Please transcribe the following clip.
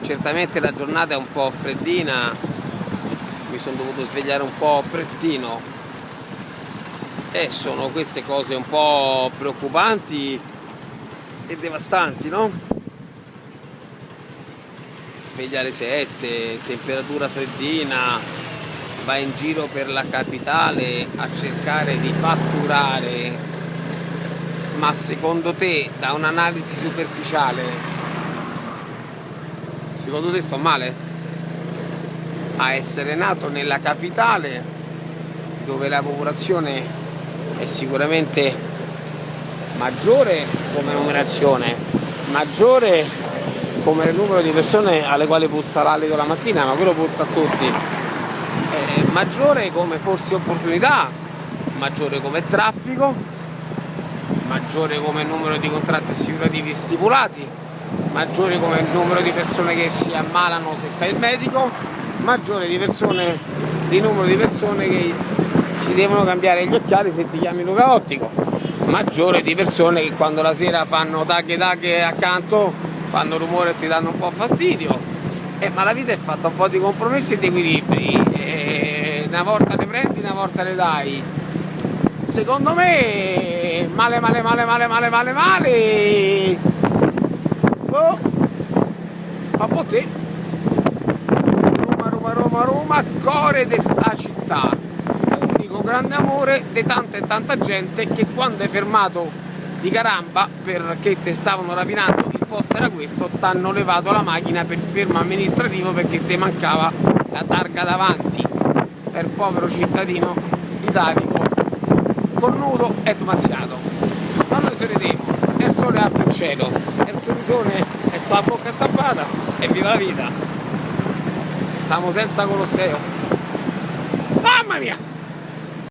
Certamente la giornata è un po' freddina, mi sono dovuto svegliare un po' prestino e sono queste cose un po' preoccupanti e devastanti, no? Sveglia alle 7, temperatura freddina, vai in giro per la capitale a cercare di fatturare, ma secondo te, da un'analisi superficiale, secondo te sto male a essere nato nella capitale dove la popolazione è sicuramente maggiore come numerazione, maggiore come numero di persone alle quali puzza l'alito la mattina, ma quello puzza a tutti, maggiore come forse opportunità, maggiore come traffico, maggiore come numero di contratti assicurativi stipulati, maggiore come il numero di persone che si ammalano se fa il medico, maggiore di numero di persone che si devono cambiare gli occhiali se ti chiami Luca Ottico, maggiore di persone che quando la sera fanno taghe accanto fanno rumore e ti danno un po' fastidio, ma la vita è fatta un po' di compromessi e di equilibri, una volta le prendi, una volta le dai. Secondo me male. Oh, a te Roma, core de sta città, unico grande amore di tanta e tanta gente che quando hai fermato di caramba perché te stavano rapinando, il posto era questo, t'hanno levato la macchina per fermo amministrativo perché te mancava la targa davanti, per povero cittadino italico cornuto e mazziato. Ma noi sorridiamo, è il sole alto in cielo, è il sorrisone, è sulla bocca stampata e viva la vita. Stiamo senza Colosseo. Mamma mia!